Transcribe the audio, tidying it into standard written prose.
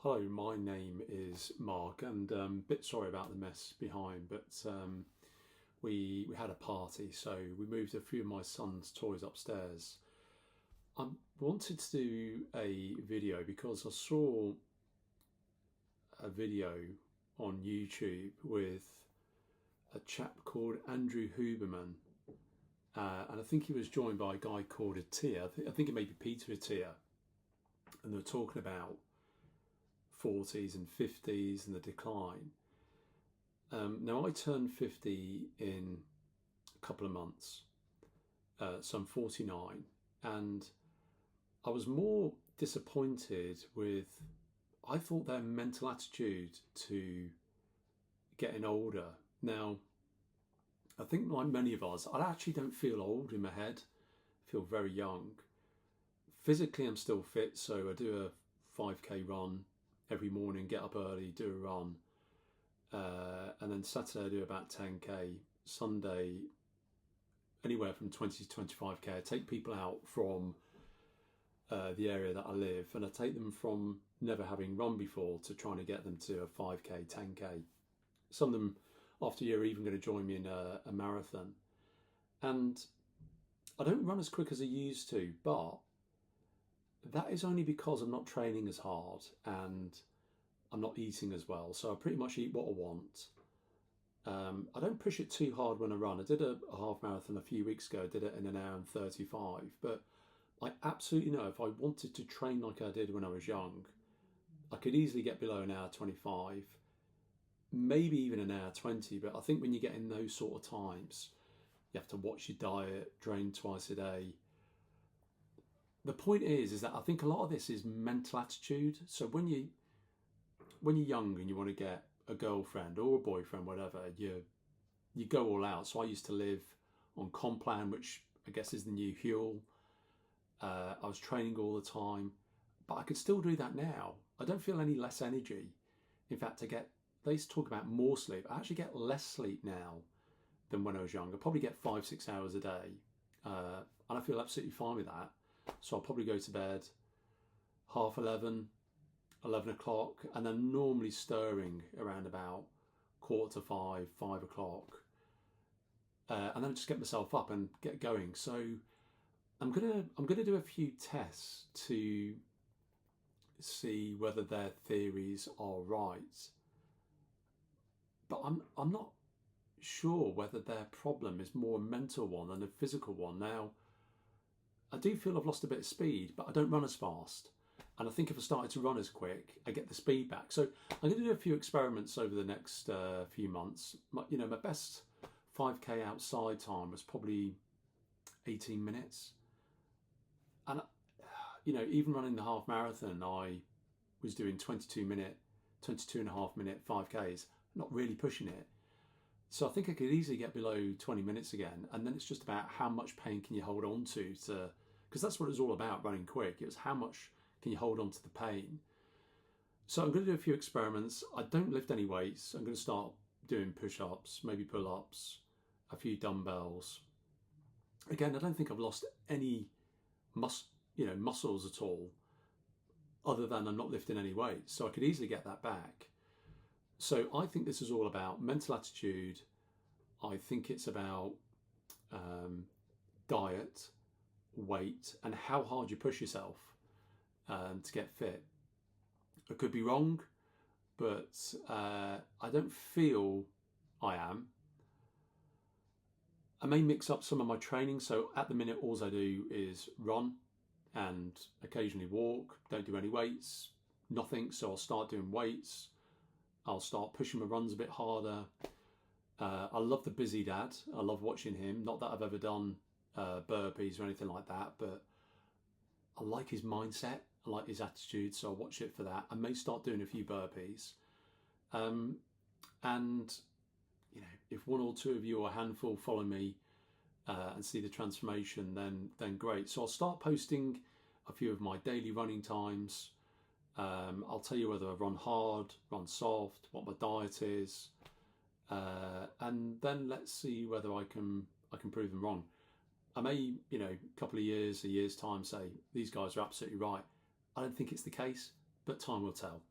Hello, my name is Mark, and a bit sorry about the mess behind, but we had a party, so we moved a few of my son's toys upstairs. I wanted to do a video because I saw a video on YouTube with a chap called Andrew Huberman, and I think he was joined by a guy called Attia. I think it may be Peter Attia, and they were talking about 40s and 50s and the decline. Now I turned 50 in a couple of months, so I'm 49, and I was more disappointed with, I thought their mental attitude to getting older. Now, I think like many of us, I actually don't feel old in my head, I feel very young. Physically, I'm still fit, so I do a 5k run every morning, get up early, do a run, and then Saturday I do about 10k. Sunday, anywhere from 20 to 25k. I take people out from the area that I live, and I take them from never having run before to trying to get them to a 5k, 10k. Some of them, after a year, are even going to join me in a marathon. And I don't run as quick as I used to, but that is only because I'm not training as hard and I'm not eating as well. So I pretty much eat what I want. I don't push it too hard when I run. I did a half marathon a few weeks ago. I did it in an hour and 35. But I absolutely know if I wanted to train like I did when I was young, I could easily get below an hour 25, maybe even an hour 20. But I think when you get in those sort of times, you have to watch your diet, train twice a day. The point is that I think a lot of this is mental attitude. So when you're young and you want to get a girlfriend or a boyfriend, whatever, you go all out. So I used to live on Complan, which I guess is the new Huel. I was training all the time, but I could still do that now. I don't feel any less energy. In fact, they used to talk about more sleep. I actually get less sleep now than when I was young. I probably get 5-6 hours a day, and I feel absolutely fine with that. So I'll probably go to bed 11:30, 11 o'clock, and then normally stirring around about 4:45, 5 o'clock, and then just get myself up and get going. So I'm gonna do a few tests to see whether their theories are right, but I'm not sure whether their problem is more a mental one than a physical one. Now, I do feel I've lost a bit of speed, but I don't run as fast. And I think if I started to run as quick, I get the speed back. So I'm going to do a few experiments over the next few months. My best 5k outside time was probably 18 minutes. And, even running the half marathon, I was doing 22 and a half minute 5ks, not really pushing it. So I think I could easily get below 20 minutes again. And then it's just about how much pain can you hold on to, because that's what it was all about, running quick. It was how much can you hold on to the pain. So I'm going to do a few experiments. I don't lift any weights. I'm going to start doing push-ups, maybe pull-ups, a few dumbbells. Again, I don't think I've lost any muscles at all, other than I'm not lifting any weights. So I could easily get that back. So I think this is all about mental attitude. I think it's about diet, weight, and how hard you push yourself to get fit. I could be wrong, but I don't feel I am. I may mix up some of my training. So at the minute, all I do is run and occasionally walk. Don't do any weights, nothing. So I'll start doing weights. I'll start pushing my runs a bit harder. I love the Busy Dad. I love watching him. Not that I've ever done burpees or anything like that, but I like his mindset. I like his attitude, so I'll watch it for that. I may start doing a few burpees. And, if one or two of you or a handful follow me and see the transformation, then great. So I'll start posting a few of my daily running times. I'll tell you whether I run hard, run soft, what my diet is, and then let's see whether I can prove them wrong. I may, a couple of years, a year's time, say these guys are absolutely right. I don't think it's the case, but time will tell.